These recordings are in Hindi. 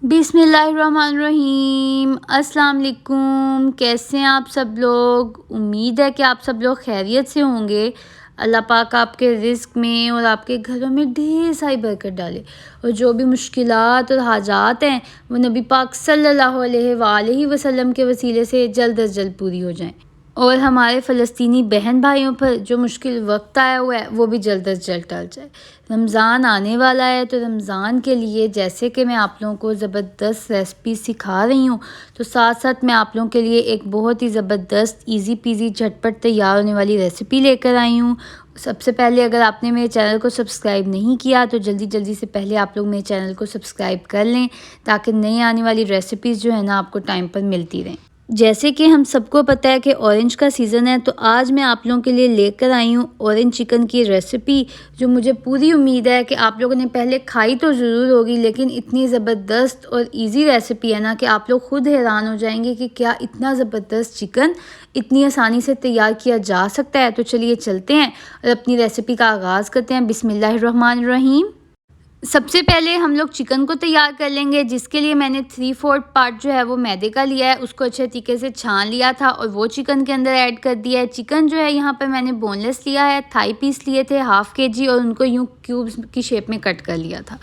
बिस्मिल्लाहिर्रहमानिर्रहीम। अस्सलाम वालेकुम। कैसे हैं आप सब लोग? उम्मीद है कि आप सब लोग खैरियत से होंगे। अल्लाह पाक आपके रिज़्क़ में और आपके घरों में ढेर सारी बरकत डाले और जो भी मुश्किलात और हाजात हैं वो नबी पाक सल्लल्लाहु अलैहि वसल्लम के वसीले से जल्द अज़ जल्द पूरी हो जाएं और हमारे फ़लस्तीनी बहन भाइयों पर जो मुश्किल वक्त आया हुआ है वो भी जल्द अज़ जल्द टल जाए। रमज़ान आने वाला है तो रमज़ान के लिए जैसे कि मैं आप लोगों को ज़बरदस्त रेसिपी सिखा रही हूँ तो साथ साथ मैं आप लोगों के लिए एक बहुत ही ज़बरदस्त इजी पीजी झटपट तैयार होने वाली रेसिपी लेकर आई हूँ। सबसे पहले अगर आपने मेरे चैनल को सब्सक्राइब नहीं किया तो जल्दी से पहले आप लोग मेरे चैनल को सब्सक्राइब कर लें ताकि नई आने वाली रेसिपीज़ जो है ना आपको टाइम पर मिलती रहें। जैसे कि हम सबको पता है कि ऑरेंज का सीज़न है तो आज मैं आप लोगों के लिए लेकर आई हूँ ऑरेंज चिकन की रेसिपी, जो मुझे पूरी उम्मीद है कि आप लोगों ने पहले खाई तो ज़रूर होगी, लेकिन इतनी ज़बरदस्त और इजी रेसिपी है ना कि आप लोग खुद हैरान हो जाएंगे कि क्या इतना ज़बरदस्त चिकन इतनी आसानी से तैयार किया जा सकता है। तो चलिए चलते हैं और अपनी रेसिपी का आगाज़ करते हैं। बिस्मिल्लाहिर्रहमानिर्रहीम। सबसे पहले हम लोग चिकन को तैयार कर लेंगे, जिसके लिए मैंने 3/4 पार्ट जो है वो मैदे का लिया है। उसको अच्छे तरीके से छान लिया था और वो चिकन के अंदर ऐड कर दिया है। चिकन जो है यहाँ पर मैंने बोनलेस लिया है, थाई पीस लिए थे ½ kg और उनको यूँ क्यूब्स की शेप में कट कर लिया था।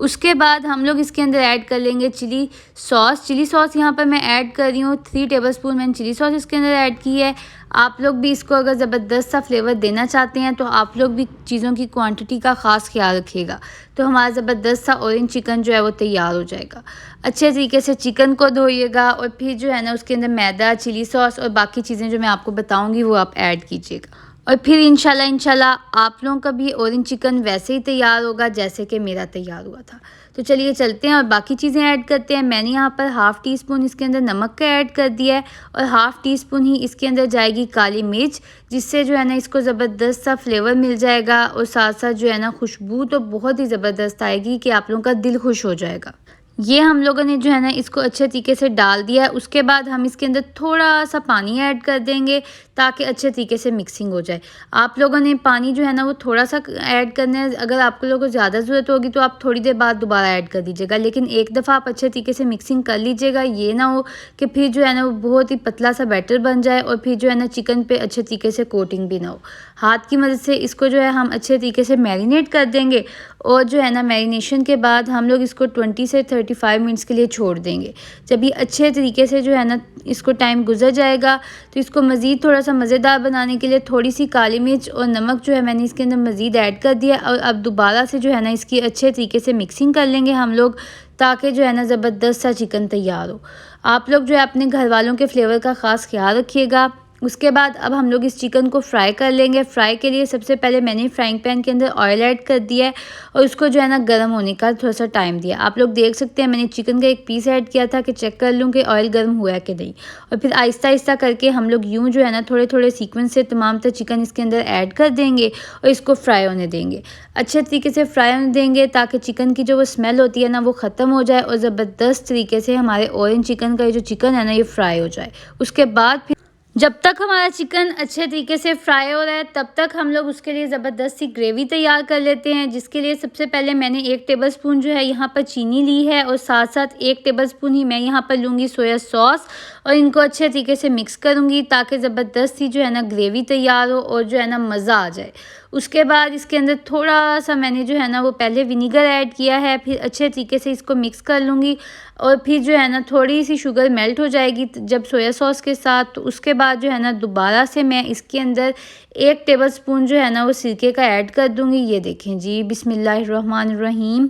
उसके बाद हम लोग इसके अंदर ऐड कर लेंगे चिली सॉस यहाँ पर मैं ऐड कर रही हूँ 3 टेबलस्पून मैंने चिली सॉस इसके अंदर ऐड की है। आप लोग भी इसको अगर ज़बरदस्त सा फ्लेवर देना चाहते हैं तो आप लोग भी चीज़ों की क्वांटिटी का ख़ास ख्याल रखिएगा, तो हमारा ज़बरदस्त सा ऑरेंज चिकन जो है वो तैयार हो जाएगा। अच्छे तरीके से चिकन को धोइएगा और फिर जो है ना उसके अंदर मैदा, चिली सॉस और बाकी चीज़ें जो मैं आपको बताऊँगी वो आप ऐड कीजिएगा और फिर इंशाल्लाह आप लोगों का भी ऑरेंज चिकन वैसे ही तैयार होगा जैसे कि मेरा तैयार हुआ था। तो चलिए चलते हैं और बाकी चीज़ें ऐड करते हैं। मैंने यहाँ पर ½ टीस्पून इसके अंदर नमक का ऐड कर दिया है और ½ टीस्पून ही इसके अंदर जाएगी काली मिर्च, जिससे जो है ना इसको ज़बरदस्त सा फ्लेवर मिल जाएगा और साथ साथ जो है ना खुशबू तो बहुत ही ज़बरदस्त आएगी कि आप लोगों का दिल खुश हो जाएगा। ये हम लोगों ने जो है ना इसको अच्छे तरीके से डाल दिया है। उसके बाद हम इसके अंदर थोड़ा सा पानी ऐड कर देंगे ताकि अच्छे तरीके से मिक्सिंग हो जाए। आप लोगों ने पानी जो है ना वो थोड़ा सा ऐड करना है, अगर आप लोगों को ज़्यादा ज़रूरत होगी तो आप थोड़ी देर बाद दोबारा ऐड कर दीजिएगा, लेकिन एक दफ़ा आप अच्छे तरीके से मिक्सिंग कर लीजिएगा। ये ना हो कि फिर जो है ना वो बहुत ही पतला सा बैटर बन जाए और फिर जो है ना चिकन पे अच्छे तरीके से कोटिंग भी ना हो। हाथ की मदद से इसको जो है हम अच्छे तरीके से मैरिनेट कर देंगे और जो है ना मैरिनेशन के बाद हम लोग इसको 20 से 35 मिनट्स के लिए छोड़ देंगे। जब ये अच्छे तरीके से जो है ना इसको टाइम गुजर जाएगा तो इसको मज़ीद थोड़ा सा मज़ेदार बनाने के लिए थोड़ी सी काली मिर्च और नमक जो है मैंने इसके अंदर मज़ीद ऐड कर दिया और अब दोबारा से जो है ना इसकी अच्छे तरीके से मिक्सिंग कर लेंगे हम लोग, ताकि जो है ना ज़बरदस्त सा चिकन तैयार हो। आप लोग जो है अपने घर वालों के फ्लेवर का ख़ास ख्याल रखिएगा। उसके बाद अब हम लोग इस चिकन को फ्राई कर लेंगे। फ्राई के लिए सबसे पहले मैंने फ्राइंग पैन के अंदर ऑयल ऐड कर दिया है और उसको जो है ना गर्म होने का थोड़ा सा टाइम दिया। आप लोग देख सकते हैं मैंने चिकन का एक पीस ऐड किया था कि चेक कर लूँ कि ऑयल गर्म हुआ है कि नहीं, और फिर आहिस्ता आहिस्ता करके हम लोग यूँ जो है ना थोड़े थोड़े सीक्वेंस से तमाम तर चिकन इसके अंदर ऐड कर देंगे और इसको फ्राई होने देंगे। अच्छे तरीके से फ्राई होने देंगे ताकि चिकन की जो वो स्मेल होती है ना वो ख़त्म हो जाए और ज़बरदस्त तरीके से हमारे ऑरेंज चिकन का जो चिकन है ना ये फ्राई हो जाए। उसके बाद फिर जब तक हमारा चिकन अच्छे तरीके से फ्राई हो रहा है तब तक हम लोग उसके लिए ज़बरदस्त सी ग्रेवी तैयार कर लेते हैं, जिसके लिए सबसे पहले मैंने 1 टेबलस्पून जो है यहाँ पर चीनी ली है और साथ साथ 1 टेबलस्पून ही मैं यहाँ पर लूँगी सोया सॉस और इनको अच्छे तरीके से मिक्स करूँगी ताकि ज़बरदस्त सी जो है ना ग्रेवी तैयार हो और जो है ना मज़ा आ जाए। उसके बाद इसके अंदर थोड़ा सा मैंने जो है ना वो पहले विनीगर ऐड किया है, फिर अच्छे तरीके से इसको मिक्स कर लूँगी और फिर जो है ना थोड़ी सी शुगर मेल्ट हो जाएगी जब सोया सॉस के साथ, तो उसके बाद जो है ना दोबारा से मैं इसके अंदर 1 टेबलस्पून जो है ना वो सिरके का ऐड कर दूँगी। ये देखें जी, बिस्मिल्लाहिर्रहमानिर्रहीम।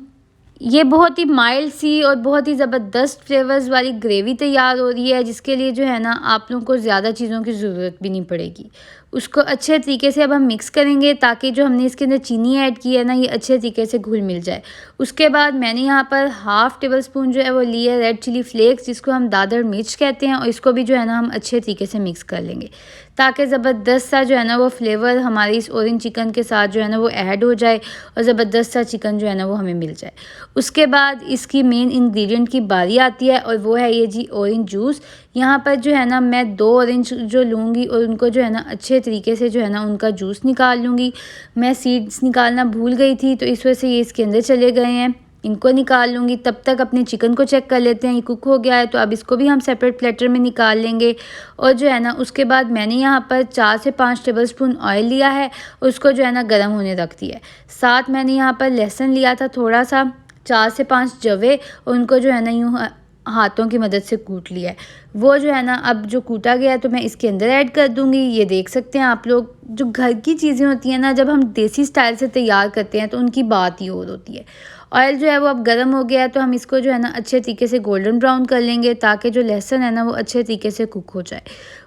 ये बहुत ही माइल्ड सी और बहुत ही ज़बरदस्त फ्लेवर्स वाली ग्रेवी तैयार हो रही है, जिसके लिए जो है ना आप लोगों को ज़्यादा चीज़ों की ज़रूरत भी नहीं पड़ेगी। उसको अच्छे तरीके से अब हम मिक्स करेंगे ताकि जो हमने इसके अंदर चीनी ऐड की है ना ये अच्छे तरीके से घुल मिल जाए। उसके बाद मैंने यहाँ पर ½ टेबलस्पून जो है वो ली है रेड चिली फ्लेक्स, जिसको हम दादर मिर्च कहते हैं, और इसको भी जो है ना हम अच्छे तरीके से मिक्स कर लेंगे ताकि ज़बरदस्त सा जो है ना वो फ्लेवर हमारे इस ऑरेंज चिकन के साथ जो है ना वो ऐड हो जाए और ज़बरदस्त सा चिकन जो है ना वो हमें मिल जाए। उसके बाद इसकी मेन इंग्रेडिएंट की बारी आती है और वो है ये जी ऑरेंज जूस। यहाँ पर जो है ना मैं 2 ऑरेंज जो लूँगी और उनको जो है ना अच्छे तरीके से जो है ना उनका जूस निकाल लूँगी। मैं सीड्स निकालना भूल गई थी तो इस वजह से ये इसके अंदर चले गए हैं। इनको निकाल लूँगी। तब तक अपने चिकन को चेक कर लेते हैं, ये कुक हो गया है तो अब इसको भी हम सेपरेट प्लेटर में निकाल लेंगे। और जो है ना उसके बाद मैंने यहाँ पर 4 से 5 टेबलस्पून ऑयल लिया है, उसको जो है ना गर्म होने रख दिया है। साथ मैंने यहाँ पर लहसुन लिया था थोड़ा सा, 4 से 5 जवे, और उनको जो है ना यूँ हाथों की मदद से कूट लिया है। वो जो है ना अब जो कूटा गया है तो मैं इसके अंदर ऐड कर दूँगी। ये देख सकते हैं आप लोग, जो घर की चीज़ें होती हैं ना, जब हम देसी स्टाइल से तैयार करते हैं तो उनकी बात ही और होती है। ऑयल जो है वो अब गर्म हो गया है तो हम इसको जो है ना अच्छे तरीके से गोल्डन ब्राउन कर लेंगे, ताकि जो लहसुन है ना वो अच्छे तरीके से कुक हो जाए।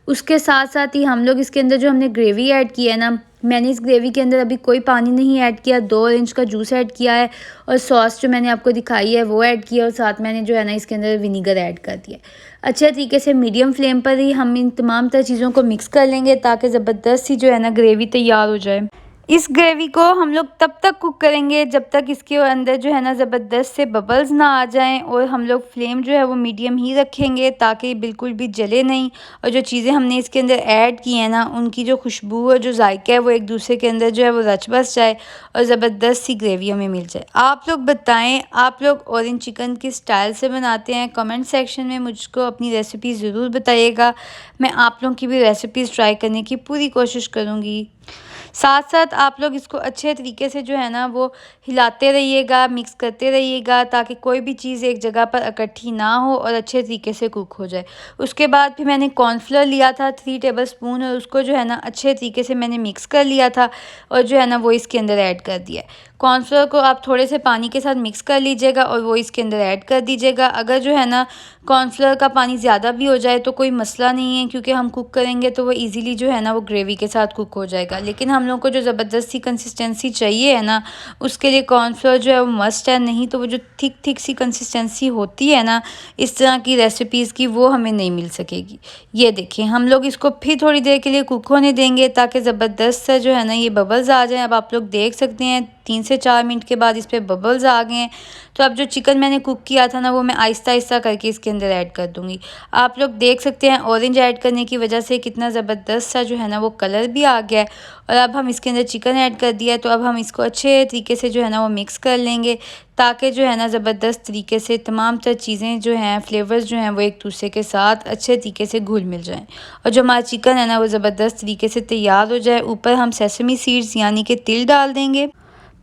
उसके साथ साथ ही हम लोग इसके अंदर जो हमने ग्रेवी ऐड की है ना, मैंने इस ग्रेवी के अंदर अभी कोई पानी नहीं ऐड किया, 2 ऑरेंज का जूस ऐड किया है और सॉस जो मैंने आपको दिखाई है वो ऐड किया, और साथ मैंने जो है ना इसके अंदर विनीगर ऐड कर दिया। अच्छे तरीके से मीडियम फ्लेम पर ही हम इन तमाम तरह चीज़ों को मिक्स कर लेंगे, ताकि ज़बरदस्त सी जो है ना ग्रेवी तैयार हो जाए। इस ग्रेवी को हम लोग तब तक कुक करेंगे जब तक इसके अंदर जो है ना ज़बरदस्त से बबल्स ना आ जाएं, और हम लोग फ्लेम जो है वो मीडियम ही रखेंगे ताकि बिल्कुल भी जले नहीं, और जो चीज़ें हमने इसके अंदर ऐड की हैं ना उनकी जो खुशबू और जो जायका है वो एक दूसरे के अंदर जो है वो रच बस जाए और ज़बरदस्त सी ग्रेवी हमें मिल जाए। आप लोग बताएं, आप लोग ऑरेंज चिकन किस स्टाइल से बनाते हैं? कमेंट सेक्शन में मुझको अपनी रेसिपी ज़रूर बताइएगा। मैं आप लोगों की भी रेसिपीज़ ट्राई करने की पूरी कोशिश करूँगी। साथ साथ आप लोग इसको अच्छे तरीके से जो है ना वो हिलाते रहिएगा, मिक्स करते रहिएगा, ताकि कोई भी चीज़ एक जगह पर इकट्ठी ना हो और अच्छे तरीके से कुक हो जाए। उसके बाद फिर मैंने कॉर्नफ्लोर लिया था 3 टेबलस्पून, और उसको जो है ना अच्छे तरीके से मैंने मिक्स कर लिया था और जो है ना वो इसके अंदर ऐड कर दिया है। कॉर्नफ्लोर को आप थोड़े से पानी के साथ मिक्स कर लीजिएगा और वो इसके अंदर ऐड कर दीजिएगा। अगर जो है ना कॉर्नफ्लोर का पानी ज़्यादा भी हो जाए तो कोई मसला नहीं है, क्योंकि हम कुक करेंगे तो वो इजीली जो है ना वो ग्रेवी के साथ कुक हो जाएगा। लेकिन हम लोग को जो ज़बरदस्त सी कंसिस्टेंसी चाहिए है ना, उसके लिए कॉर्नफ्लोर जो है वो मस्ट है, नहीं तो वो जो थिक सी कंसिस्टेंसी होती है ना इस तरह की रेसिपीज़ की, वो हमें नहीं मिल सकेगी। ये देखिए, हम लोग इसको फिर थोड़ी देर के लिए कुक होने देंगे ताकि ज़बरदस्त सा जो है ना ये बबल्स आ जाएँ। अब आप लोग देख सकते हैं 3 से 4 मिनट के बाद इस पे बबल्स आ गए हैं। तो अब जो चिकन मैंने कुक किया था ना वो मैं आहिस्ता-आहिस्ता करके इसके अंदर ऐड कर दूँगी। आप लोग देख सकते हैं ऑरेंज ऐड करने की वजह से कितना ज़बरदस्त सा जो है ना वो कलर भी आ गया है। और अब हम इसके अंदर चिकन ऐड कर दिया है, तो अब हम इसको अच्छे तरीके से जो है ना वो मिक्स कर लेंगे, ताकि जो है ना ज़बरदस्त तरीके से तमाम तर चीज़ें जो हैं, फ्लेवर्स जो हैं वो एक दूसरे के साथ अच्छे तरीके से घुल मिल जाएँ और जो हमारा चिकन है ना वो ज़बरदस्त तरीके से तैयार हो जाए। ऊपर हम सेसमी सीड्स यानी कि तिल डाल देंगे।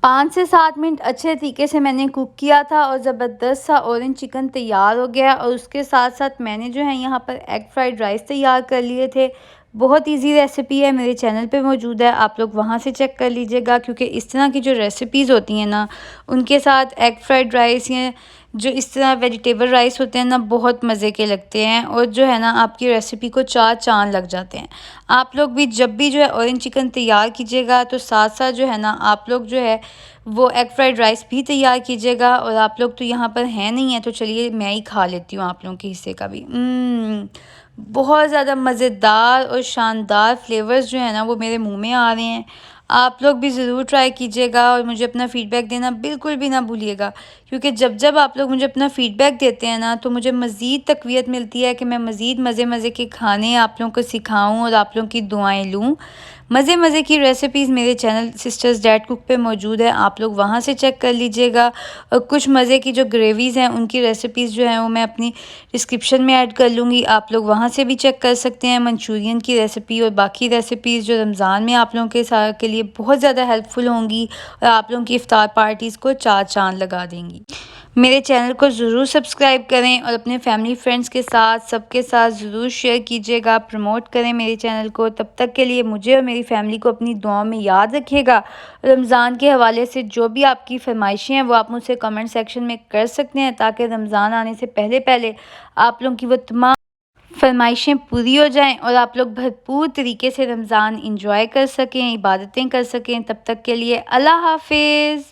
5 से 7 मिनट अच्छे तरीके से मैंने कुक किया था और ज़बरदस्त सा ऑरेंज चिकन तैयार हो गया। और उसके साथ साथ मैंने जो है यहाँ पर एग फ्राइड राइस तैयार कर लिए थे। बहुत इजी रेसिपी है, मेरे चैनल पे मौजूद है, आप लोग वहाँ से चेक कर लीजिएगा, क्योंकि इस तरह की जो रेसिपीज़ होती हैं ना उनके साथ एग फ्राइड राइस या जो इस तरह वेजिटेबल राइस होते हैं ना बहुत मज़े के लगते हैं, और जो है ना आपकी रेसिपी को 4 चाँद लग जाते हैं। आप लोग भी जब भी जो है ऑरेंज चिकन तैयार कीजिएगा तो साथ साथ जो है ना आप लोग जो है वो एग फ्राइड राइस भी तैयार कीजिएगा। और आप लोग तो यहाँ पर हैं नहीं है, तो चलिए मैं ही खा लेती हूँ आप लोगों के हिस्से का भी। बहुत ज़्यादा मज़ेदार और शानदार फ्लेवर्स जो है ना वो मेरे मुंह में आ रहे हैं। आप लोग भी ज़रूर ट्राई कीजिएगा और मुझे अपना फ़ीडबैक देना बिल्कुल भी ना भूलिएगा, क्योंकि जब जब आप लोग मुझे अपना फ़ीडबैक देते हैं ना तो मुझे मज़ीद तक़वियत मिलती है कि मैं मज़ीद मज़े मज़े के खाने आप लोगों को सिखाऊं और आप लोगों की दुआएं लूं। मज़े मज़े की रेसिपीज़ मेरे चैनल सिस्टर्स डैड कुक पे मौजूद है, आप लोग वहाँ से चेक कर लीजिएगा। और कुछ मज़े की जो ग्रेवीज़ हैं उनकी रेसिपीज़ जो हैं वो मैं अपनी डिस्क्रिप्शन में ऐड कर लूँगी, आप लोग वहाँ से भी चेक कर सकते हैं। मंचूरियन की रेसिपी और बाकी रेसिपीज़ जो रमज़ान में आप लोगों के साथ के लिए बहुत ज़्यादा हेल्पफुल होंगी और आप लोगों की इफ्तार पार्टीज़ को 4 चाँद लगा देंगी। मेरे चैनल को ज़रूर सब्सक्राइब करें और अपने फैमिली फ्रेंड्स के साथ सबके साथ ज़रूर शेयर कीजिएगा, प्रमोट करें मेरे चैनल को। तब तक के लिए मुझे और मेरी फैमिली को अपनी दुआओं में याद रखिएगा। रमज़ान के हवाले से जो भी आपकी फरमाइशें हैं वो आप मुझसे कमेंट सेक्शन में कर सकते हैं, ताकि रमज़ान आने से पहले पहले आप लोगों की वो तमाम फरमाइशें पूरी हो जाएं और आप लोग भरपूर तरीके से रमज़ान इंजॉय कर सकें, इबादतें कर सकें। तब तक के लिए अल्लाह हाफिज़।